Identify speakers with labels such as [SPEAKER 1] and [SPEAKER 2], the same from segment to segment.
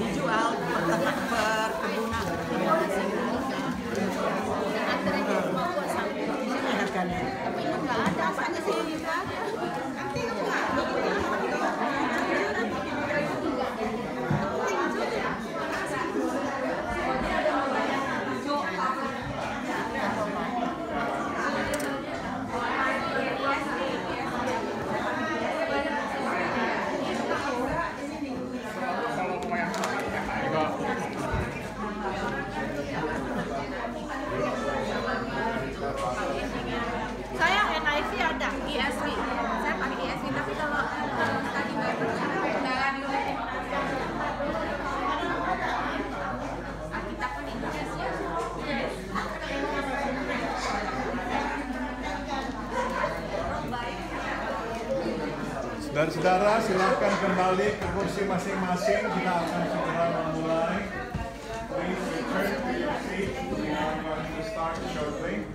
[SPEAKER 1] Dijual perkebunan. Harganya.
[SPEAKER 2] Tapi nggak ada, apanya sih ini nggak ada. Nanti saya NIV ada, ESV. Saya pakai ESV, tapi kalau tadi Alkitab kan Indonesia.
[SPEAKER 3] Saudara-saudara, silakan kembali ke kursi masing-masing. Kita akan segera memulai. Please return to your seat. We are going to start shortly.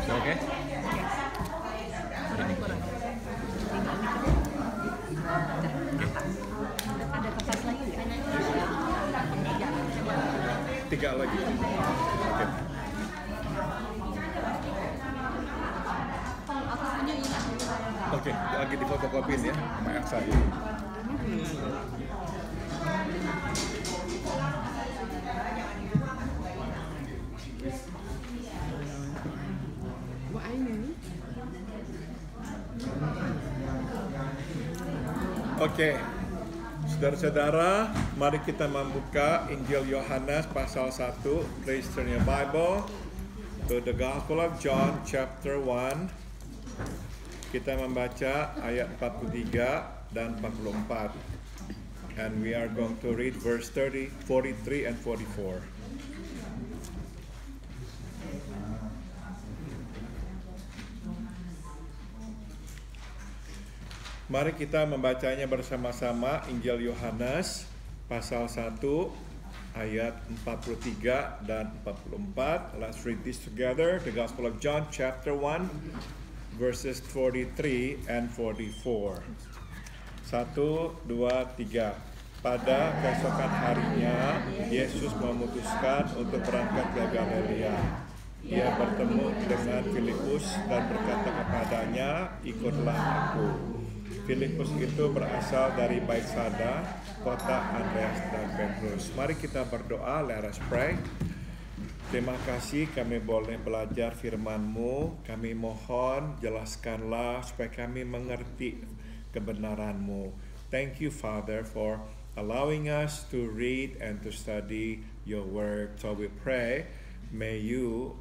[SPEAKER 4] Oke.
[SPEAKER 2] Ada kertas lagi nggak?
[SPEAKER 3] 3 lagi. Oke.
[SPEAKER 2] Aku punya ini.
[SPEAKER 3] Oke, lagi di fotokopiin ya sama Elsa ya. Oke, saudara-saudara, mari kita membuka Injil Yohanes pasal 1. Please turn your Bible to the Gospel of John chapter 1. Kita membaca ayat 43 dan 44. And we are going to read verse 30, 43 and 44. Mari kita membacanya bersama-sama Injil Yohanes pasal 1 ayat 43 dan 44. Let's read this together. The Gospel of John chapter 1 verses 43 and 44. 1, 2, 3. Pada keesokan harinya Yesus memutuskan untuk berangkat ke Galilea. Ia bertemu dengan Filipus dan berkata kepadanya, "Ikutlah aku." Filipus itu berasal dari Betsaida, kota Andreas dan Petrus. Mari kita berdoa. Let us pray. Terima kasih kami boleh belajar firman-Mu. Kami mohon jelaskanlah supaya kami mengerti kebenaran-Mu. Thank you, Father, for allowing us to read and to study your word. So we pray, may you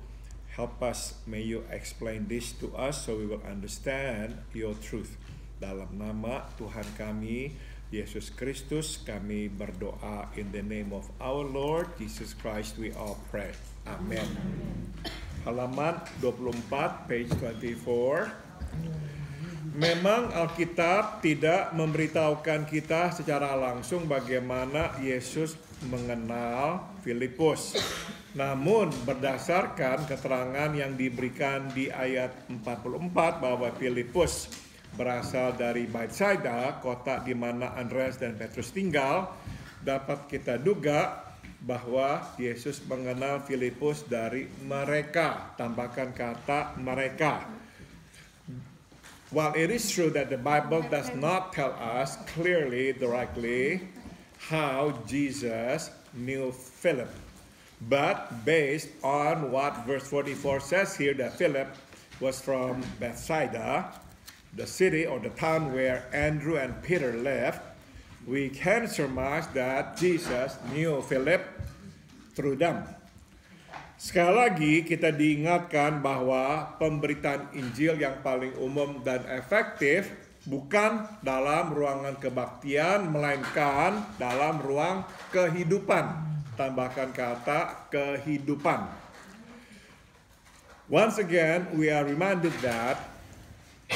[SPEAKER 3] help us, may you explain this to us so we will understand your truth. Dalam nama Tuhan kami, Yesus Kristus, kami berdoa in the name of our Lord Jesus Christ we all pray. Amen. Halaman 24, page 24. Memang Alkitab tidak memberitahukan kita secara langsung bagaimana Yesus mengenal Filipus. Namun berdasarkan keterangan yang diberikan di ayat 44 bahwa Filipus berasal dari Betsaida, kota di mana Andreas dan Petrus tinggal, dapat kita duga bahwa Yesus mengenal Filipus dari mereka. Tambahkan kata mereka. While it is true that the Bible does not tell us clearly, directly, how Jesus knew Philip, but based on what verse 44 says here, that Philip was from Bethsaida, the city or the town where Andrew and Peter lived, we can surmise that Jesus knew Philip through them. Sekali lagi kita diingatkan bahwa pemberitaan Injil yang paling umum dan efektif bukan dalam ruangan kebaktian, melainkan dalam ruang kehidupan. Tambahkan kata kehidupan. Once again, we are reminded that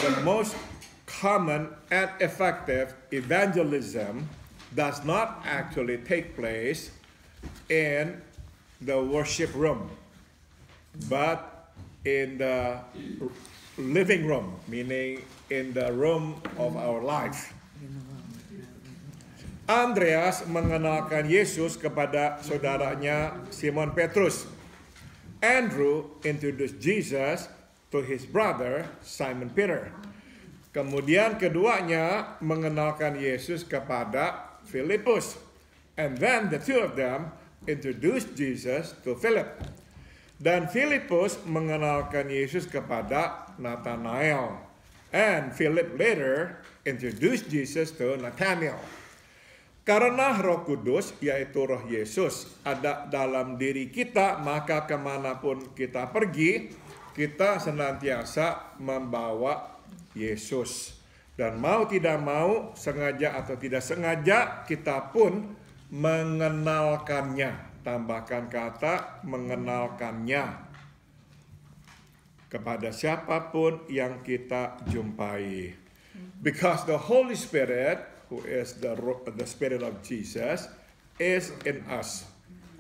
[SPEAKER 3] the most common and effective evangelism does not actually take place in the worship room, but in the living room, meaning in the room of our life. Andreas mengenalkan Yesus kepada saudaranya Simon Petrus. Andrew introduced Jesus to his brother Simon Peter. Kemudian keduanya mengenalkan Yesus kepada Filipus. And then the two of them introduced Jesus to Philip. Dan Filipus mengenalkan Yesus kepada Nathanael. And Philip later introduced Jesus to Nathanael. Karena Roh Kudus, yaitu Roh Yesus, ada dalam diri kita, maka kemanapun kita pergi, kita senantiasa membawa Yesus. Dan mau tidak mau, sengaja atau tidak sengaja, kita pun mengenalkannya. Tambahkan kata mengenalkannya kepada siapapun yang kita jumpai. Because the Holy Spirit, who is the Spirit of Jesus, is in us.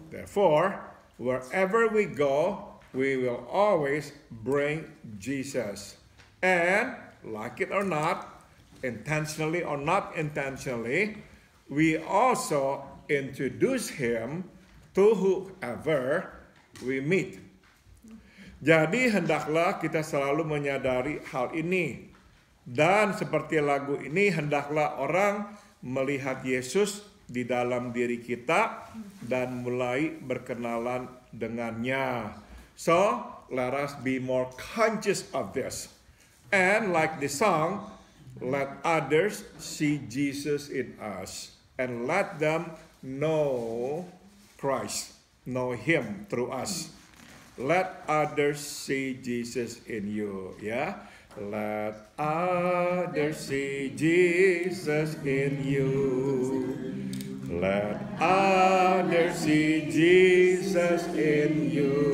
[SPEAKER 3] Therefore, wherever we go, we will always bring Jesus. And, like it or not, intentionally or not intentionally, we also introduce him to whoever we meet. Jadi hendaklah kita selalu menyadari hal ini. Dan seperti lagu ini, hendaklah orang melihat Yesus di dalam diri kita dan mulai berkenalan dengannya. So, let us be more conscious of this. And like the song, let others see Jesus in us. And let them know Christ, know Him through us. Let others see Jesus in you, ya. Let others see Jesus in you. Let others see Jesus in you.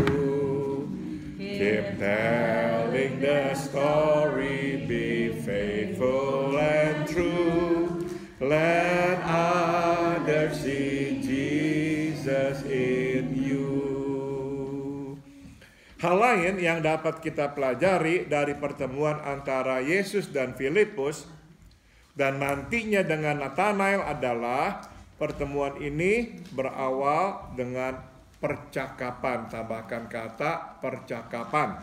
[SPEAKER 3] Keep telling the story, be faithful and true. Let others see Jesus in you. Hal lain yang dapat kita pelajari dari pertemuan antara Yesus dan Filipus dan nantinya dengan Nathanael adalah pertemuan ini berawal dengan percakapan. Tambahkan kata percakapan.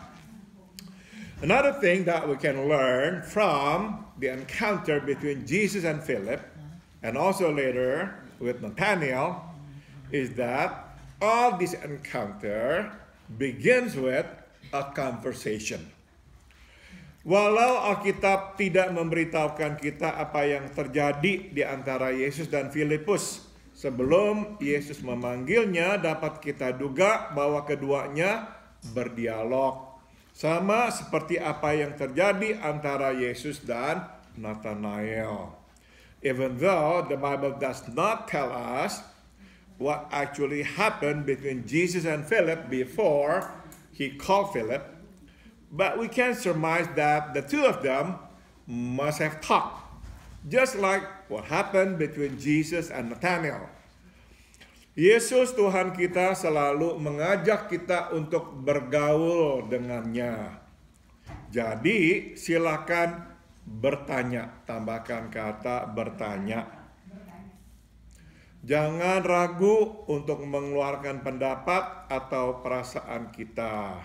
[SPEAKER 3] Another thing that we can learn from the encounter between Jesus and Philip, and also later with Nathanael, is that all this encounter begins with a conversation. Walau Alkitab tidak memberitahukan kita apa yang terjadi di antara Yesus dan Filipus, sebelum Yesus memanggilnya, dapat kita duga bahwa keduanya berdialog. Sama seperti apa yang terjadi antara Yesus dan Nathanael. Even though the Bible does not tell us what actually happened between Jesus and Philip before he called Philip, but we can surmise that the two of them must have talked, just like what happened between Jesus and Nathanael. Yesus Tuhan kita selalu mengajak kita untuk bergaul dengannya. Jadi silakan bertanya, tambahkan kata bertanya. Jangan ragu untuk mengeluarkan pendapat atau perasaan kita.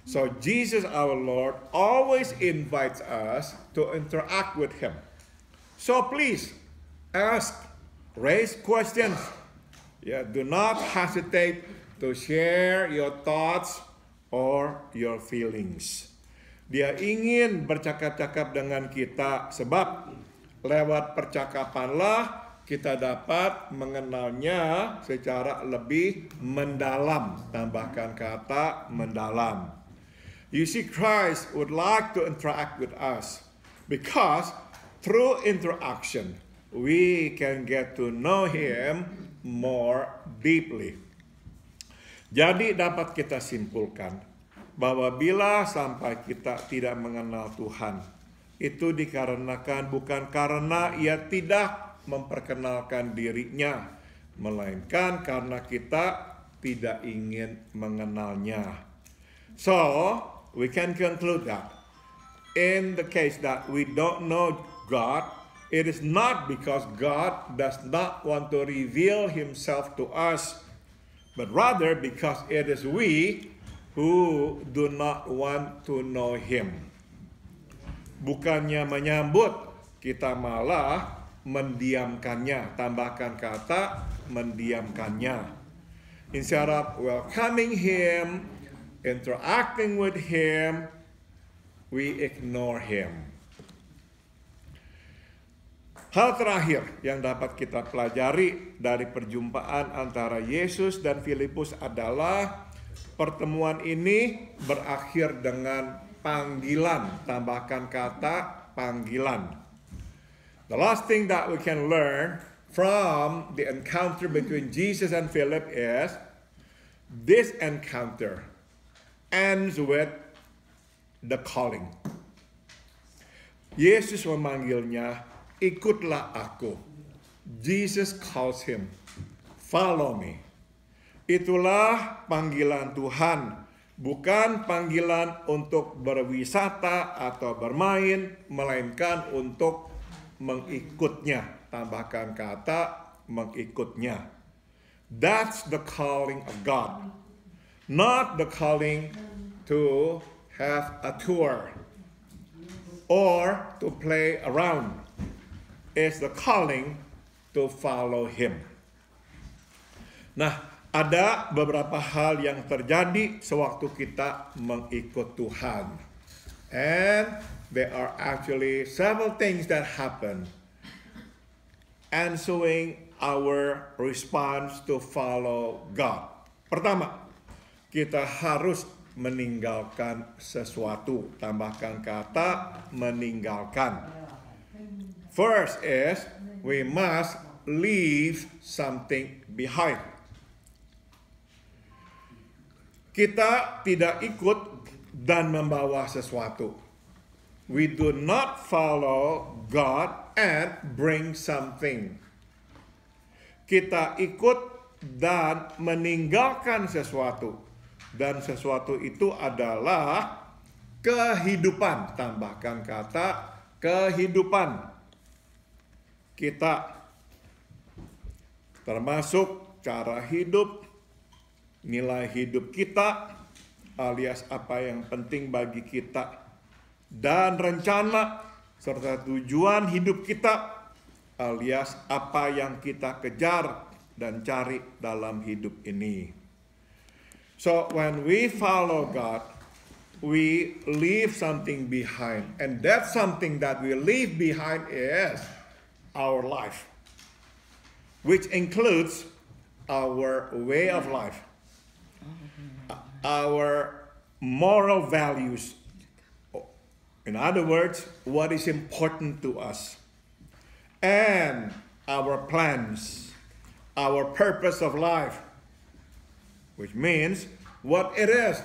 [SPEAKER 3] So Jesus our Lord always invites us to interact with Him. So please ask, raise questions. Do not hesitate to share your thoughts or your feelings. Dia ingin bercakap-cakap dengan kita sebab lewat percakapanlah kita dapat mengenalnya secara lebih mendalam. Tambahkan kata mendalam. You see, Christ would like to interact with us because through interaction, we can get to know Him more deeply. Jadi dapat kita simpulkan bahwa bila sampai kita tidak mengenal Tuhan, itu dikarenakan bukan karena Ia tidak memperkenalkan dirinya, melainkan karena kita tidak ingin mengenalnya. So, we can conclude that in the case that we don't know God, it is not because God does not want to reveal Himself to us, but rather because it is we who do not want to know Him. Bukannya menyambut, kita malah mendiamkannya. Tambahkan kata mendiamkannya. Instead of welcoming Him, interacting with Him, we ignore Him. Hal terakhir yang dapat kita pelajari dari perjumpaan antara Yesus dan Filipus adalah pertemuan ini berakhir dengan panggilan. Tambahkan kata panggilan. The last thing that we can learn from the encounter between Jesus and Philip is this encounter ends with the calling. Yesus memanggilnya, ikutlah aku. Jesus calls him, follow me. Itulah panggilan Tuhan, bukan panggilan untuk berwisata atau bermain, melainkan untuk mengikutnya. Tambahkan kata mengikutnya. That's the calling of God. Not the calling to have a tour or to play around. It's the calling to follow Him. Nah, ada beberapa hal yang terjadi sewaktu kita mengikut Tuhan. And there are actually several things that happen answering our response to follow God. Pertama, kita harus meninggalkan sesuatu. Tambahkan kata meninggalkan. First is we must leave something behind. Kita tidak ikut dan membawa sesuatu. We do not follow God and bring something. Kita ikut dan meninggalkan sesuatu. Dan sesuatu itu adalah kehidupan. Tambahkan kata kehidupan. Kita termasuk cara hidup, nilai hidup kita, alias apa yang penting bagi kita, dan rencana serta tujuan hidup kita, alias apa yang kita kejar dan cari dalam hidup ini. So when we follow God, we leave something behind, and that something that we leave behind is our life, which includes our way of life, our moral values. In other words, what is important to us, and our plans, our purpose of life, which means what it is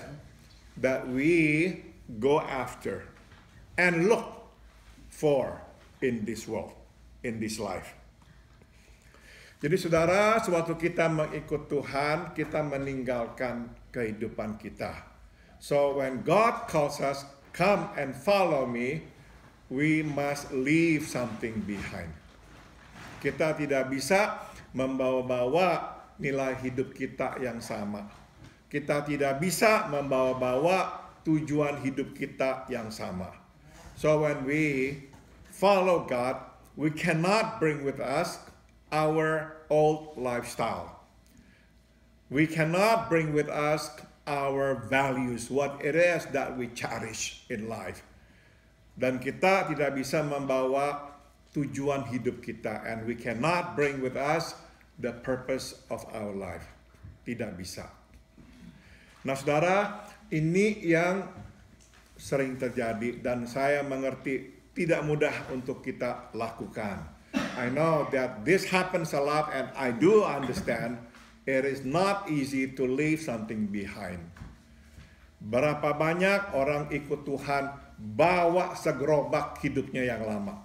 [SPEAKER 3] that we go after and look for in this world, in this life. Jadi saudara, sewaktu kita mengikut Tuhan, kita meninggalkan kehidupan kita. So when God calls us, come and follow me, we must leave something behind. Kita tidak bisa membawa-bawa nilai hidup kita yang sama. Kita tidak bisa membawa-bawa tujuan hidup kita yang sama. So when we follow God, we cannot bring with us our old lifestyle. We cannot bring with us our values, what it is that we cherish in life. Dan kita tidak bisa membawa tujuan hidup kita, and we cannot bring with us the purpose of our life. Tidak bisa. Nah, saudara, ini yang sering terjadi dan saya mengerti tidak mudah untuk kita lakukan. I know that this happens a lot and I do understand it is not easy to leave something behind. Berapa banyak orang ikut Tuhan bawa segerobak hidupnya yang lama.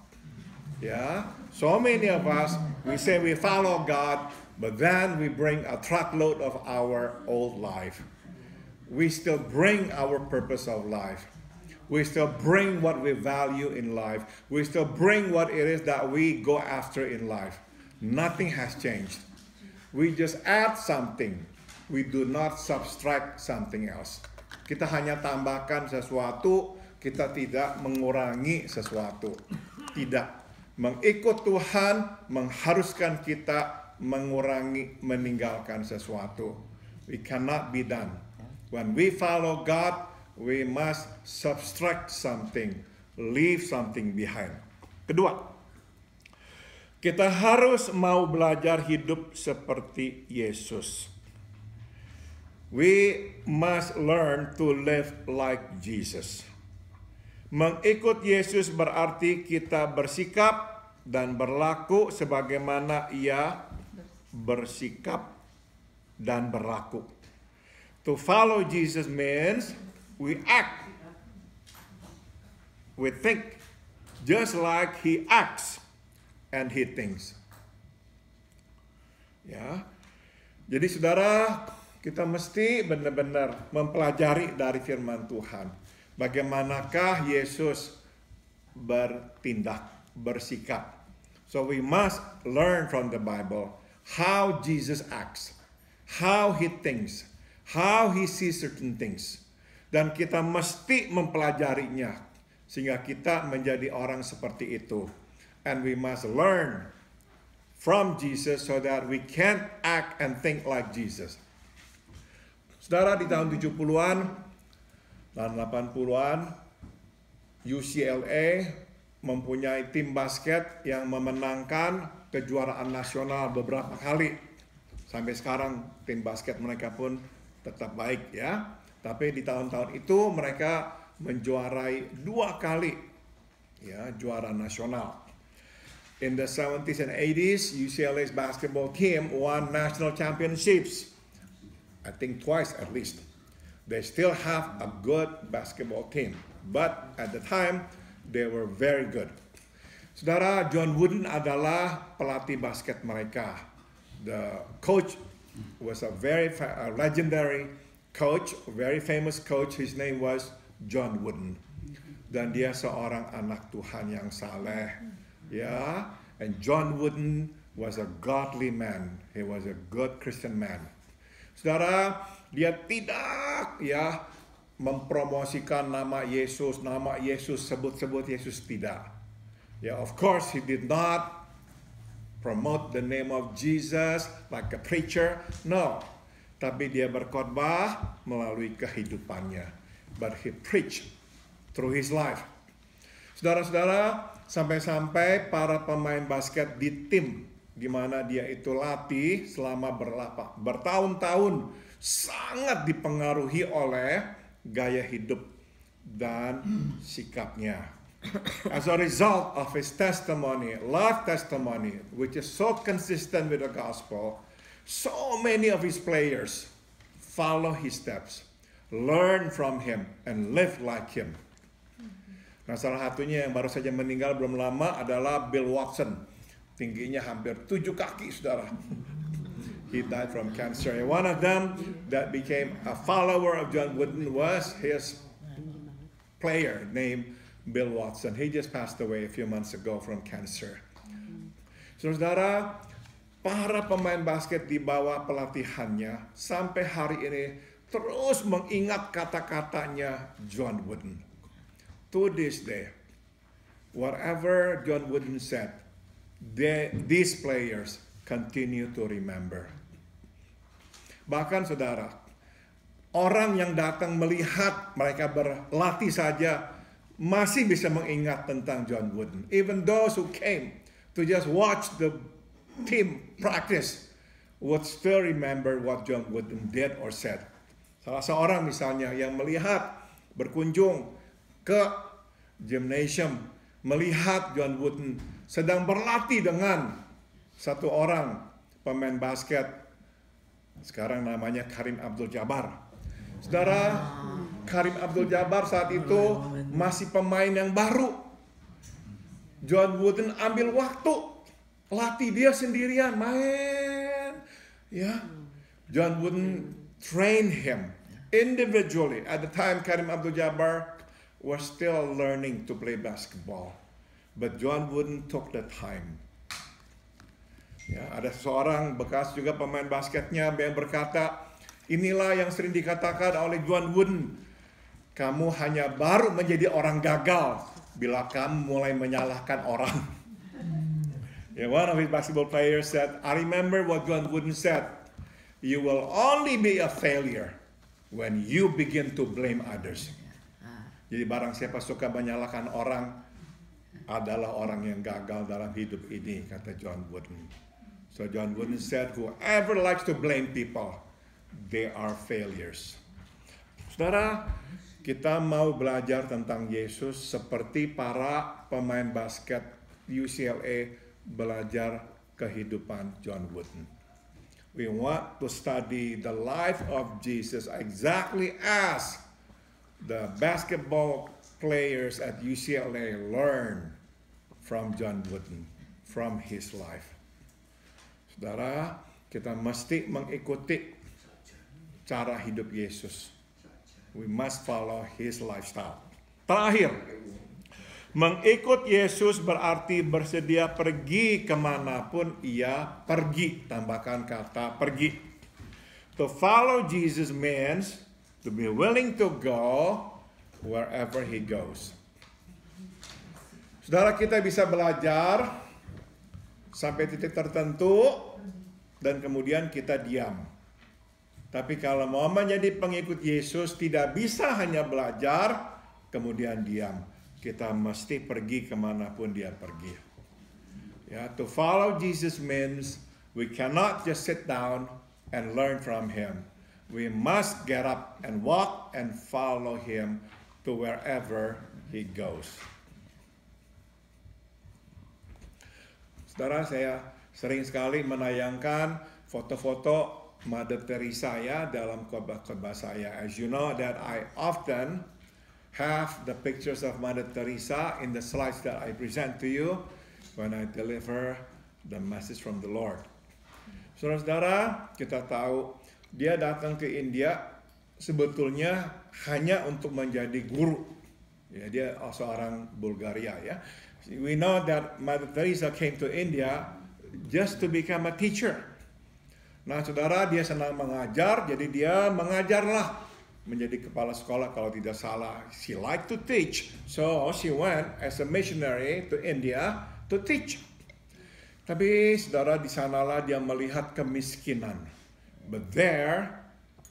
[SPEAKER 3] Ya, so many of us, we say we follow God, but then we bring a truckload of our old life. We still bring our purpose of life. We still bring what we value in life. We still bring what it is that we go after in life. Nothing has changed. We just add something. We do not subtract something else. Kita hanya tambahkan sesuatu, kita tidak mengurangi sesuatu. Tidak. Mengikut Tuhan mengharuskan kita mengurangi, meninggalkan sesuatu. We cannot be done. When we follow God, we must subtract something, leave something behind. Kedua, kita harus mau belajar hidup seperti Yesus. We must learn to live like Jesus. Mengikut Yesus berarti kita bersikap dan berlaku sebagaimana Ia bersikap dan berlaku. To follow Jesus means we act, we think just like He acts and He thinks. Ya, jadi saudara, kita mesti benar-benar mempelajari dari firman Tuhan. Bagaimanakah Yesus bertindak, bersikap. So we must learn from the Bible how Jesus acts, how He thinks, how He sees certain things. Dan kita mesti mempelajarinya sehingga kita menjadi orang seperti itu. And we must learn from Jesus so that we can act and think like Jesus. Saudara, di tahun 70-an dan 80-an, UCLA mempunyai tim basket yang memenangkan kejuaraan nasional beberapa kali. Sampai sekarang tim basket mereka pun tetap baik ya. Tapi di tahun-tahun itu mereka menjuarai 2 kali ya, juara nasional. In the 70s and 80s, UCLA's basketball team won national championships. I think twice at least. They still have a good basketball team, but at the time they were very good. Saudara, John Wooden adalah pelatih basket mereka. The coach was a very legendary coach, a very famous coach. His name was John Wooden. Dan dia seorang anak Tuhan yang saleh. Ya, and John Wooden was a godly man. He was a good Christian man. Saudara, dia tidak ya mempromosikan nama Yesus, sebut-sebut Yesus, tidak. Ya, of course he did not promote the name of Jesus like a preacher, no. Tapi dia berkhotbah melalui kehidupannya. But he preached through his life. Saudara-saudara, sampai-sampai para pemain basket di tim di mana dia itu latih selama bertahun-tahun sangat dipengaruhi oleh gaya hidup dan sikapnya. As a result of his testimony, life testimony, which is so consistent with the gospel, so many of his players follow his steps, learn from him, and live like him. Nah, salah satunya yang baru saja meninggal belum lama adalah Bill Watson. Tingginya hampir 7 kaki, saudara. He died from cancer. And one of them that became a follower of John Wooden was his player named Bill Watson. He just passed away a few months ago from cancer. Saudara, para pemain basket di bawah pelatihannya sampai hari ini terus mengingat kata-katanya John Wooden. To this day, whatever John Wooden said, these players continue to remember. Bahkan saudara, orang yang datang melihat mereka berlatih saja masih bisa mengingat tentang John Wooden. Even those who came to just watch the team practice would still remember what John Wooden did or said. Salah seorang misalnya yang melihat, berkunjung ke gymnasium, melihat John Wooden sedang berlatih dengan satu orang pemain basket, sekarang namanya Kareem Abdul-Jabbar. Saudara, Kareem Abdul-Jabbar saat itu masih pemain yang baru. John Wooden ambil waktu, latih dia sendirian, main. Ya, John Wooden train him individually. At the time, Kareem Abdul-Jabbar was still learning to play basketball, but John Wooden took the time. Ya, ada seorang bekas juga pemain basketnya yang berkata, inilah yang sering dikatakan oleh John Wooden, kamu hanya baru menjadi orang gagal bila kamu mulai menyalahkan orang. One of his basketball players said, I remember what John Wooden said, you will only be a failure when you begin to blame others. Jadi barang siapa suka menyalahkan orang adalah orang yang gagal dalam hidup ini, kata John Wooden. So John Wooden said, whoever likes to blame people, they are failures. Saudara, kita mau belajar tentang Yesus seperti para pemain basket UCLA belajar kehidupan John Wooden. We want to study the life of Jesus exactly as the basketball players at UCLA learn from John Wooden, from his life. Saudara, kita mesti mengikuti cara hidup Yesus. We must follow his lifestyle. Terakhir, mengikut Yesus berarti bersedia pergi kemanapun ia pergi. Tambahkan kata pergi. To follow Jesus means to be willing to go wherever he goes. Saudara, kita bisa belajar sampai titik tertentu dan kemudian kita diam. Tapi kalau mau menjadi pengikut Yesus tidak bisa hanya belajar kemudian diam. Kita mesti pergi kemanapun dia pergi. Ya, to follow Jesus means we cannot just sit down and learn from him. We must get up and walk and follow him to wherever he goes. Saudara, saya sering sekali menayangkan foto-foto Mother Teresa ya dalam khotbah-khotbah saya. As you know that I often have the pictures of Mother Teresa in the slides that I present to you when I deliver the message from the Lord. Saudara-saudara, kita tahu dia datang ke India sebetulnya hanya untuk menjadi guru. Ya, dia seorang Bulgaria ya. We know that Mother Teresa came to India just to become a teacher. Nah, saudara, dia senang mengajar, jadi dia mengajarlah menjadi kepala sekolah kalau tidak salah. She liked to teach, so she went as a missionary to India to teach. Tapi saudara, di sanalah dia melihat kemiskinan. But there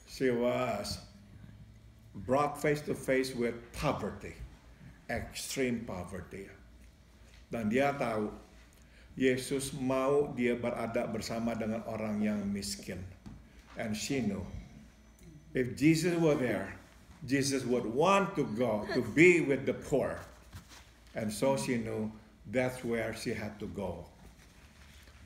[SPEAKER 3] she was brought face to face with poverty, extreme poverty. Dan dia tahu Yesus mau dia berada bersama dengan orang yang miskin. And she knew if Jesus were there, Jesus would want to go to be with the poor. And so she knew that's where she had to go.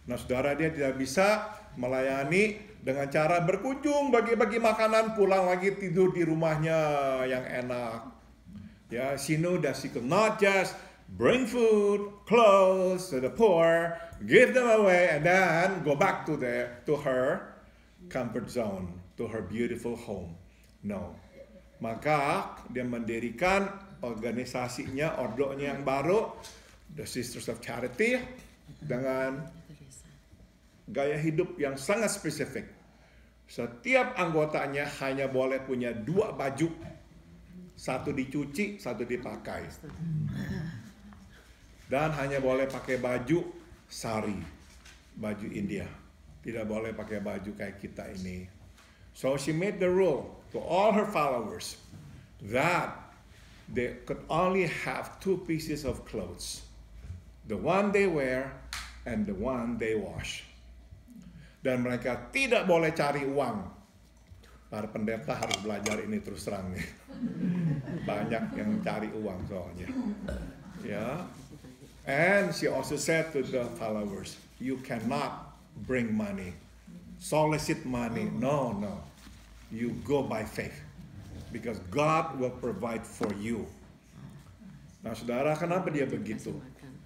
[SPEAKER 3] Nah, saudara, dia tidak bisa melayani dengan cara berkunjung, bagi-bagi makanan, pulang lagi tidur di rumahnya yang enak. Ya, she knew that she could not just bring food, clothes to the poor, give them away, and then go back to her comfort zone, to her beautiful home. No. Maka dia mendirikan organisasinya, ordonya yang baru, The Sisters of Charity, dengan gaya hidup yang sangat spesifik. Setiap anggotanya hanya boleh punya 2 baju. Satu dicuci, satu dipakai. Dan hanya boleh pakai baju sari, baju India. Tidak boleh pakai baju kayak kita ini. So she made the rule to all her followers that they could only have two pieces of clothes. The one they wear and the one they wash. Dan mereka tidak boleh cari uang. Para pendeta harus belajar ini terus terang nih. Banyak yang cari uang soalnya. Ya. And she also said to the followers, you cannot bring money, solicit money. No. You go by faith. Because God will provide for you. Nah saudara, kenapa dia begitu?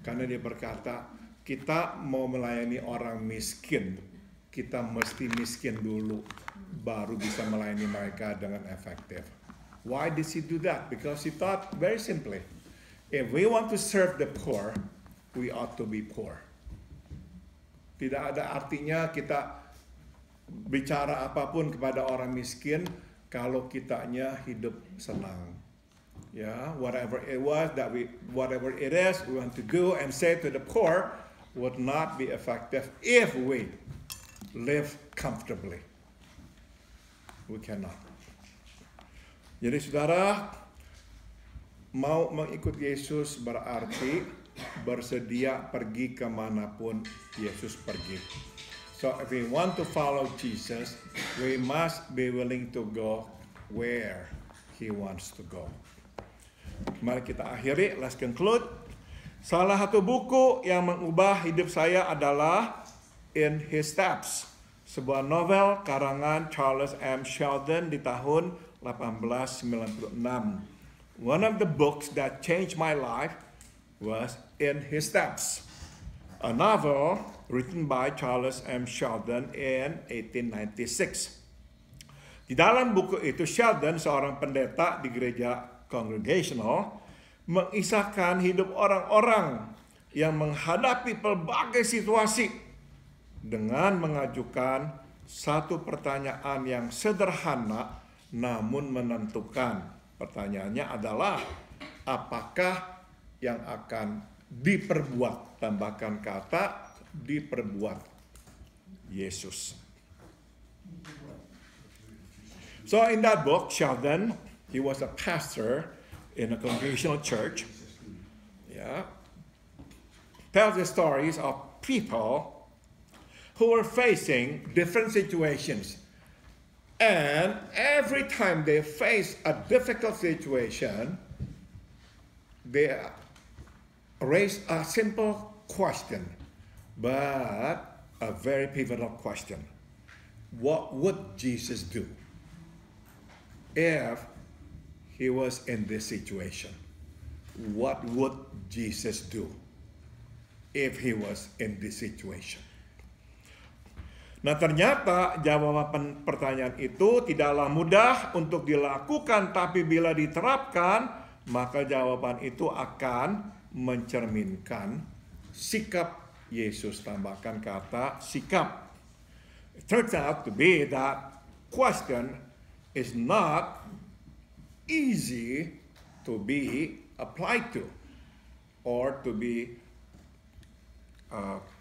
[SPEAKER 3] Karena dia berkata, kita mau melayani orang miskin, kita mesti miskin dulu, baru bisa melayani mereka dengan efektif. Why did he do that? Because he thought very simply, if we want to serve the poor, we ought to be poor. Tidak ada artinya kita bicara apapun kepada orang miskin, kalau kitanya hidup senang. Ya, whatever it is we want to do and say to the poor would not be effective if we live comfortably. We cannot. Jadi saudara, mau mengikut Yesus berarti bersedia pergi kemanapun Yesus pergi. So if we want to follow Jesus, we must be willing to go where He wants to go. Mari kita akhiri, let's conclude. Salah satu buku yang mengubah hidup saya adalah In His Steps, sebuah novel karangan Charles M. Sheldon di tahun 1896. One of the books that changed my life was In His Steps, a novel written by Charles M. Sheldon in 1896. Di dalam buku itu, Sheldon, seorang pendeta di gereja Congregational, mengisahkan hidup orang-orang yang menghadapi berbagai situasi dengan mengajukan satu pertanyaan yang sederhana namun menentukan. Pertanyaannya adalah, apakah yang akan diperbuat? Tambahkan kata diperbuat Yesus. So in that book, Sheldon, he was a pastor in a Congregational church. Yeah, tells the stories of people who were facing different situations, and every time they face a difficult situation, they raise a simple question, but a very pivotal question. What would Jesus do if He was in this situation? What would Jesus do if He was in this situation? Nah, ternyata jawaban pertanyaan itu tidaklah mudah untuk dilakukan, tapi bila diterapkan, maka jawaban itu akan mencerminkan sikap Yesus. Tambahkan kata sikap. It turns out to be that question is not easy to be applied to or to be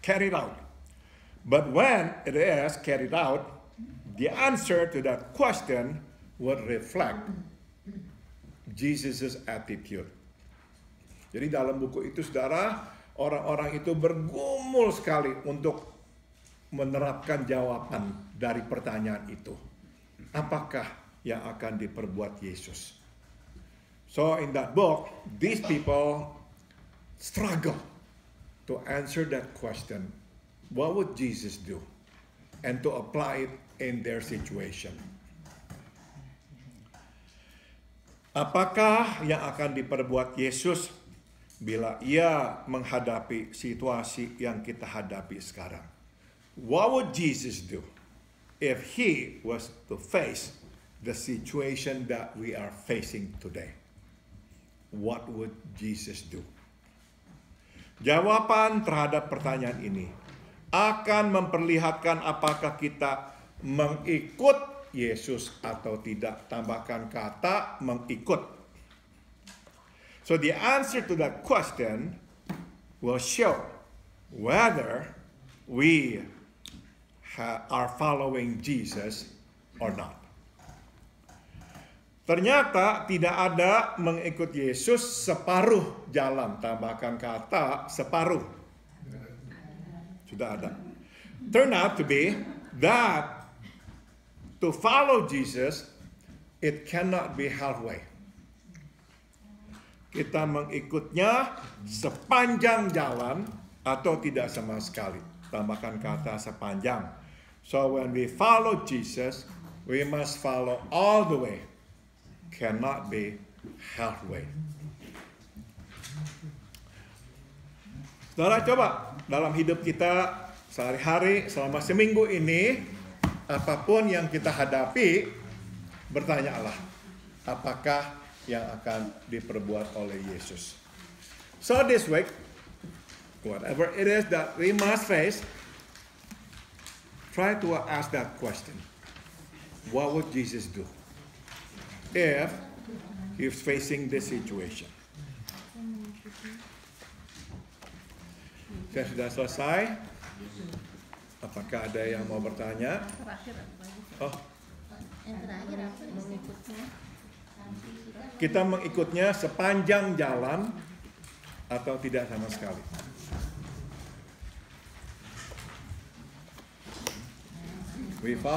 [SPEAKER 3] carried out. But when it is carried out, the answer to that question would reflect Jesus' attitude. Jadi dalam buku itu, saudara, orang-orang itu bergumul sekali untuk menerapkan jawaban dari pertanyaan itu. Apakah yang akan diperbuat Yesus? So in that book, these people struggle to answer that question. What would Jesus do? And to apply it in their situation. Apakah yang akan diperbuat Yesus bila Ia menghadapi situasi yang kita hadapi sekarang? What would Jesus do if He was to face the situation that we are facing today? What would Jesus do? Jawaban terhadap pertanyaan ini akan memperlihatkan apakah kita mengikut Yesus atau tidak. Tambahkan kata mengikut. So the answer to that question will show whether we are following Jesus or not. Ternyata tidak ada mengikut Yesus separuh jalan. Tambahkan kata separuh. Sudah ada. Turn out to be that to follow Jesus, it cannot be halfway. Kita mengikutnya sepanjang jalan atau tidak sama sekali. Tambahkan kata sepanjang. So when we follow Jesus, we must follow all the way. Cannot be halfway. Saudara, coba dalam hidup kita sehari-hari selama seminggu ini, apapun yang kita hadapi, bertanyalah, apakah yang akan diperbuat oleh Yesus. So this week, whatever it is that we must face, try to ask that question. What would Jesus do if he's facing this situation? Saya sudah selesai. Apakah ada yang mau bertanya? Oh, kita mengikutnya sepanjang jalan atau tidak sama sekali. We follow